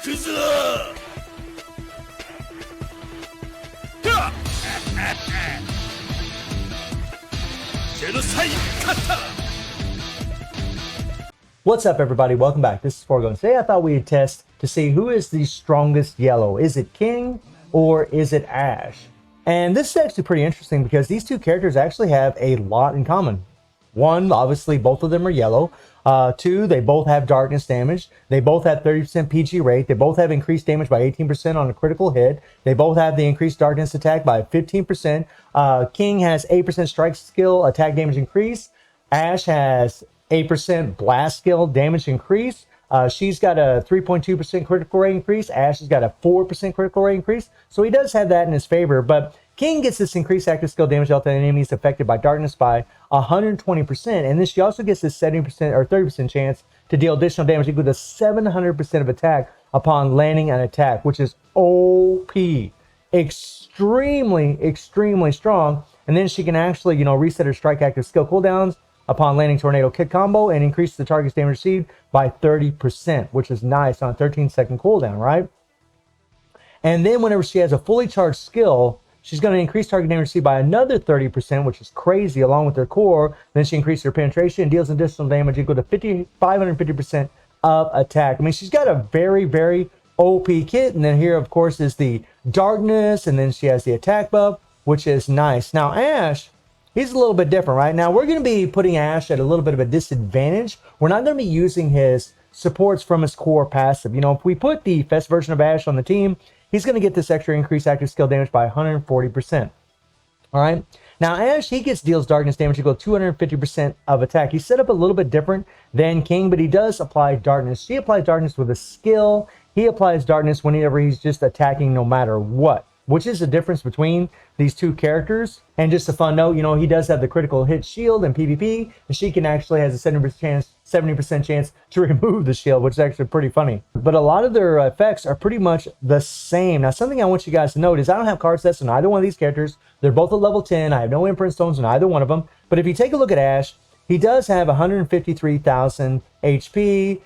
What's up, everybody? Welcome back. This is Forgo. Today I thought we'd test to see who is the strongest yellow. Is it King or is it Ashe? And this is actually pretty interesting because these two characters actually have a lot in common. One, obviously both of them are yellow. Two, they both have darkness damage. They both have 30% PG rate. They both have increased damage by 18% on a critical hit. They both have the increased darkness attack by 15%. King has 8% strike skill attack damage increase. Ashe has 8% blast skill damage increase. She's got a 3.2% critical rate increase. Ashe has got a 4% critical rate increase. So he does have that in his favor, but King gets this increased active skill damage dealt to enemies affected by darkness by 120%. And then she also gets this 70% or 30% chance to deal additional damage equal to 700% of attack upon landing an attack, which is OP. Extremely strong. And then she can actually, reset her strike active skill cooldowns upon landing tornado kick combo and increase the target's damage received by 30%, which is nice on a 13-second cooldown, right? And then whenever she has a fully charged skill, she's going to increase target damage received by another 30%, which is crazy, along with her core. Then she increases her penetration and deals additional damage equal to 550% of attack. I mean, she's got a very OP kit. And then here, of course, is the darkness, and then she has the attack buff, which is nice. Now, Ashe, he's a little bit different, right? Now, we're going to be putting Ashe at a little bit of a disadvantage. We're not going to be using his supports from his core passive. If we put the Fest version of Ashe on the team, he's going to get this extra increased active skill damage by 140%. All right? Now, Ashe, he deals darkness damage equal to 250% of attack. He's set up a little bit different than King, but he does apply darkness. She applies darkness with a skill. He applies darkness whenever he's just attacking no matter what, which is the difference between these two characters. And just a fun note, he does have the critical hit shield in PvP, and she can actually has a 70% chance to remove the shield, which is actually pretty funny. But a lot of their effects are pretty much the same. Now, something I want you guys to note is I don't have card sets on either one of these characters. They're both at level 10. I have no imprint stones on either one of them. But if you take a look at Ashe, he does have 153,000 HP.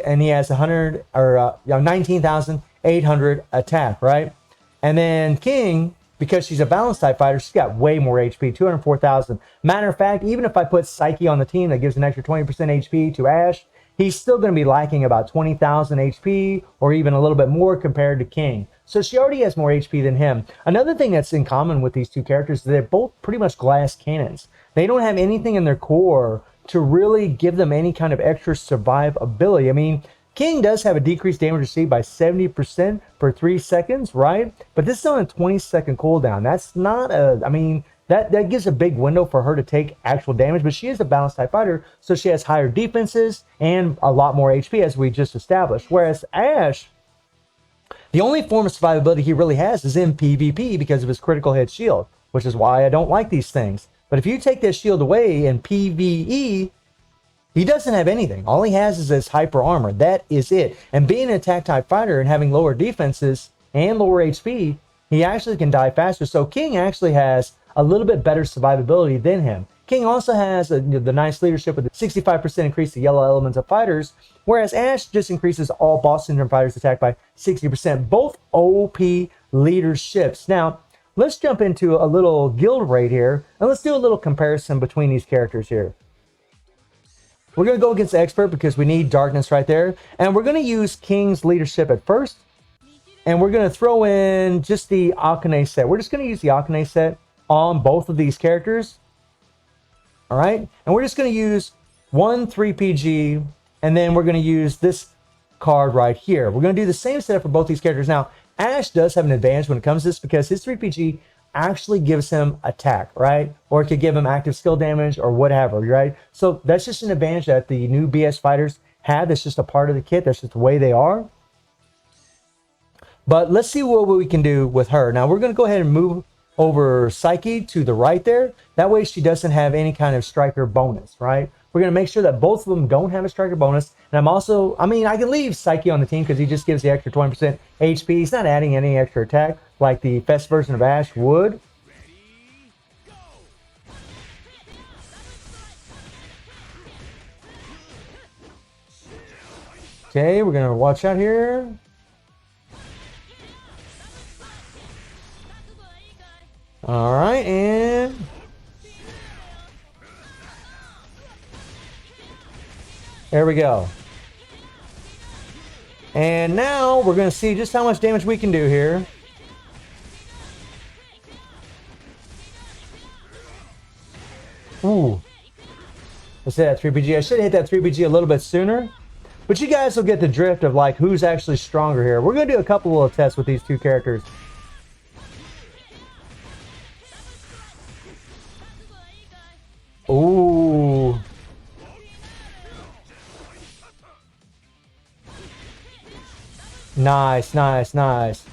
And he has 19,800 attack, right? And then King, because she's a balanced type fighter, she's got way more HP, 204,000. Matter of fact, even if I put Psyche on the team, that gives an extra 20% HP to Ashe, he's still going to be lacking about 20,000 HP or even a little bit more compared to King. So she already has more HP than him. Another thing that's in common with these two characters is they're both pretty much glass cannons. They don't have anything in their core to really give them any kind of extra survivability. I mean, King does have a decreased damage received by 70% for 3 seconds, right? But this is on a 20-second cooldown. That's not that gives a big window for her to take actual damage, but she is a balanced type fighter, so she has higher defenses and a lot more HP, as we just established. Whereas Ashe, the only form of survivability he really has is in PvP because of his critical hit shield, which is why I don't like these things. But if you take this shield away in PvE, he doesn't have anything. All he has is his hyper armor. That is it. And being an attack type fighter and having lower defenses and lower HP, he actually can die faster. So King actually has a little bit better survivability than him. King also has the nice leadership with a 65% increase to yellow elements of fighters, whereas Ashe just increases all boss syndrome fighters attack by 60%. Both OP leaderships. Now, let's jump into a little guild raid here, and let's do a little comparison between these characters here. We're going to go against the expert because we need darkness right there. And we're going to use King's leadership at first. And we're going to throw in just the Akane set. We're just going to use the Akane set on both of these characters. All right. And we're just going to use 1 3PG. And then we're going to use this card right here. We're going to do the same setup for both these characters. Now, Ashe does have an advantage when it comes to this because his 3PG actually gives him attack, right? Or it could give him active skill damage or whatever, right? So that's just an advantage that the new BS fighters have. That's just a part of the kit. That's just the way they are. But let's see what we can do with her. Now we're going to go ahead and move over Psyche to the right there. That way she doesn't have any kind of striker bonus, right? We're going to make sure that both of them don't have a striker bonus. And I'm also, I can leave Psyche on the team because he just gives the extra 20% HP. He's not adding any extra attack like the Fest version of Ashe would. Okay, we're going to watch out here. All right, and there we go. And now we're going to see just how much damage we can do here. Ooh. Let's hit that 3PG. I should have hit that 3PG a little bit sooner. But you guys will get the drift of like who's actually stronger here. We're going to do a couple little tests with these two characters. Ooh. Nice, nice, nice.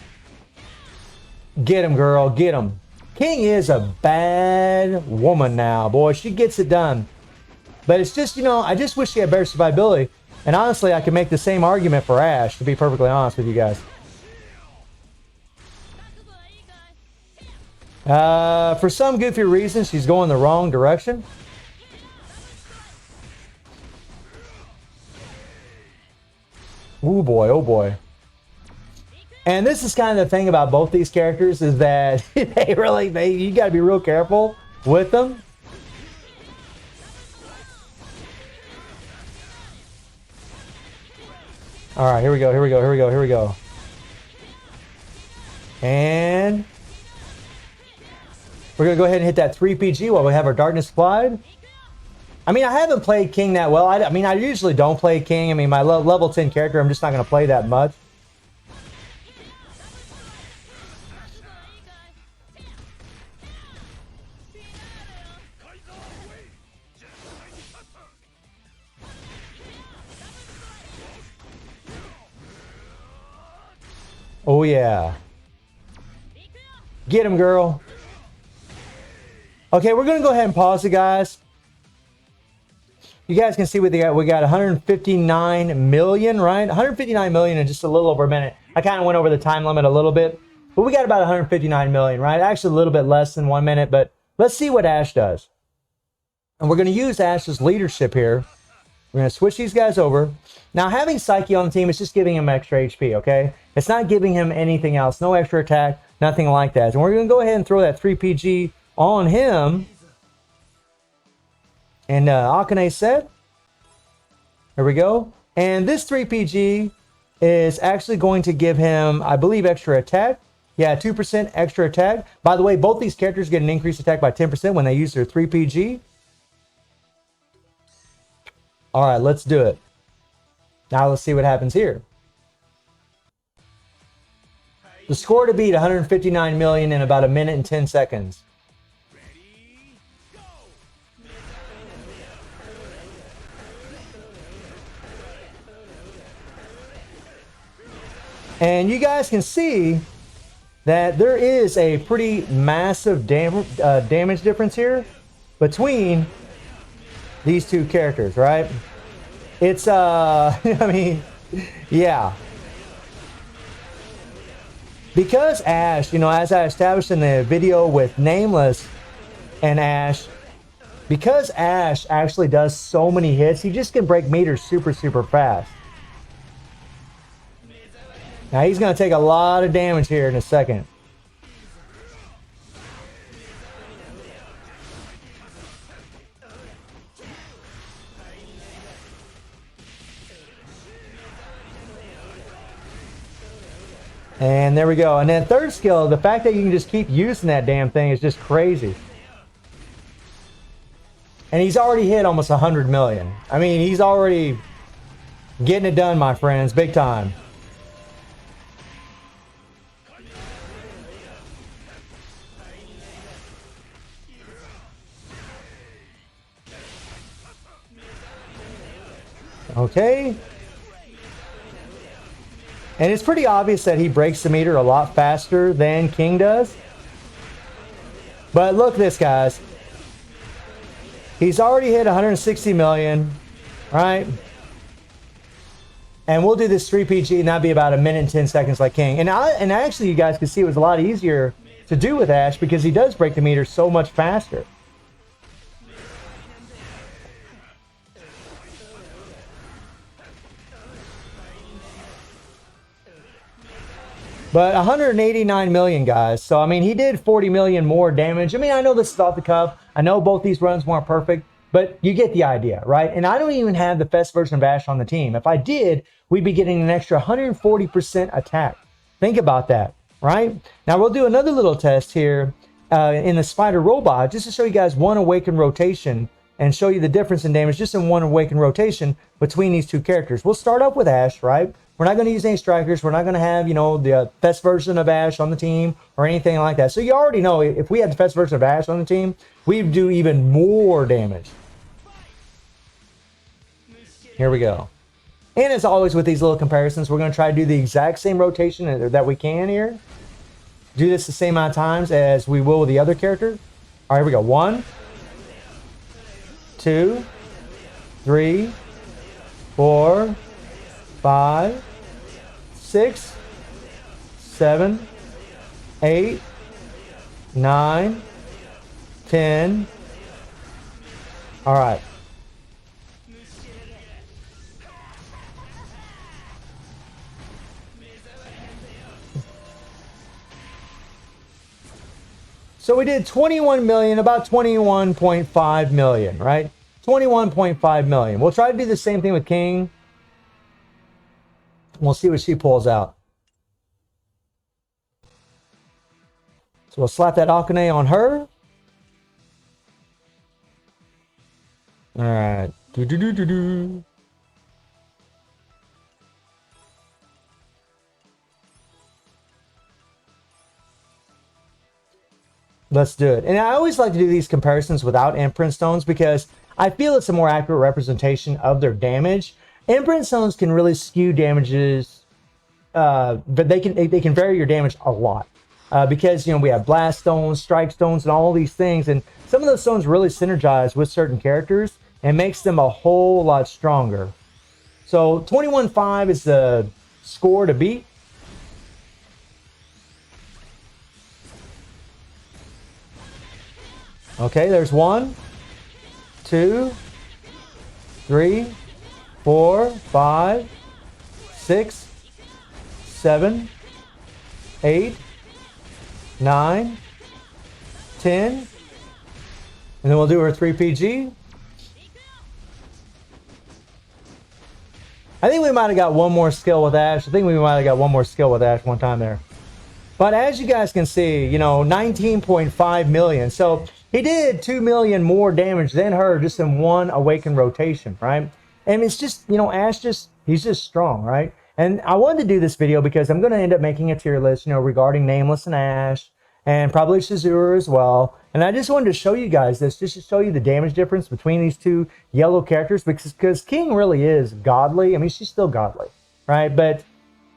Get him, girl. Get him. King is a bad woman now, boy. She gets it done. But it's just, you know, I just wish she had better survivability. And honestly, I could make the same argument for Ashe, to be perfectly honest with you guys. For some goofy reason, she's going the wrong direction. Ooh boy, oh boy. And this is kind of the thing about both these characters is that you got to be real careful with them. All right, here we go, here we go, here we go, here we go. And we're going to go ahead and hit that 3PG while we have our Darkness applied. I mean, I haven't played King that well. I mean, I usually don't play King. I mean, my level 10 character, I'm just not going to play that much. Oh, yeah. Get him, girl. Okay, we're going to go ahead and pause it, guys. You guys can see what they got. We got 159 million, right? 159 million in just a little over a minute. I kind of went over the time limit a little bit, but we got about 159 million, right? Actually, a little bit less than 1 minute, but let's see what Ashe does. And we're going to use Ashe's leadership here. We're going to switch these guys over. Now, having Psyche on the team is just giving him extra HP, okay? It's not giving him anything else. No extra attack, nothing like that. And we're going to go ahead and throw that 3PG on him. And Akane said, there we go. And this 3PG is actually going to give him, I believe, extra attack. Yeah, 2% extra attack. By the way, both these characters get an increased attack by 10% when they use their 3PG. All right, let's do it. Now let's see what happens here. The score to beat 159 million in about 1 minute and 10 seconds. And you guys can see that there is a pretty massive damage difference here between these two characters, right? It's, I mean, yeah. Because Ashe, you know, as I established in the video with Nameless and Ashe, because Ashe actually does so many hits, he just can break meters super, super fast. Now he's going to take a lot of damage here in a second. And there we go. And then third skill, the fact that you can just keep using that damn thing is just crazy. And he's already hit almost 100 million. I mean, he's already getting it done, my friends, big time. Okay. And it's pretty obvious that he breaks the meter a lot faster than King does. But look at this, guys. He's already hit 160 million, right? And we'll do this 3PG, and that'll be about 1 minute and 10 seconds like King. And actually, you guys can see it was a lot easier to do with Ashe because he does break the meter so much faster. But 189 million, guys. So, I mean, he did 40 million more damage. I mean, I know this is off the cuff. I know both these runs weren't perfect, but you get the idea, right? And I don't even have the best version of Ash on the team. If I did, we'd be getting an extra 140% attack. Think about that, right? Now, we'll do another little test here in the Spider Robot, just to show you guys one Awaken rotation and show you the difference in damage just in one Awaken rotation between these two characters. We'll start up with Ash, right? We're not going to use any strikers. We're not going to have, you know, the best version of Ash on the team or anything like that. So you already know if we had the best version of Ash on the team, we'd do even more damage. Here we go. And as always with these little comparisons, we're going to try to do the exact same rotation that we can here. Do this the same amount of times as we will with the other character. All right, here we go. 1, 2, 3, 4, 5, 6, 7, 8, 9, 10. All right. So we did 21 million, about 21.5 million, right? 21.5 million. We'll try to do the same thing with King. We'll see what she pulls out. So we'll slap that Akane on her. All right. Do-do-do-do-do. Let's do it. And I always like to do these comparisons without imprint stones because I feel it's a more accurate representation of their damage. Imprint stones can really skew damages, but they can vary your damage a lot because, you know, we have blast stones, strike stones, and all these things. And some of those stones really synergize with certain characters and makes them a whole lot stronger. So 21.5 is the score to beat. Okay, there's 1, 2, 3, 4, 5, 6, 7, 8, 9, 10. And then we'll do our 3 PG. I think we might have got one more skill with Ash. I think we might have got one more skill with Ash one time there. But as you guys can see, you know, 19.5 million. So he did 2 million more damage than her just in one Awaken rotation, right? And it's just, you know, Ash he's just strong, right? And I wanted to do this video because I'm going to end up making a tier list, you know, regarding Nameless and Ash and probably Shazura as well. And I just wanted to show you guys this, just to show you the damage difference between these two yellow characters because King really is godly. I mean, she's still godly, right? But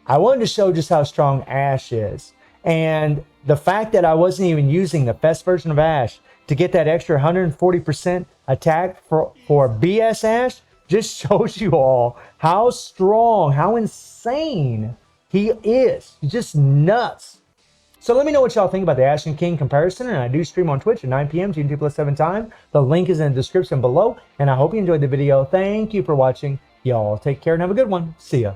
I wanted to show just how strong Ash is. And the fact that I wasn't even using the best version of Ash to get that extra 140% attack for BS Ash just shows you all how strong, how insane he is. He's just nuts. So let me know what y'all think about the Ash and King comparison. And I do stream on Twitch at 9 p.m. GMT+7 time. The link is in the description below. And I hope you enjoyed the video. Thank you for watching. Y'all take care and have a good one. See ya.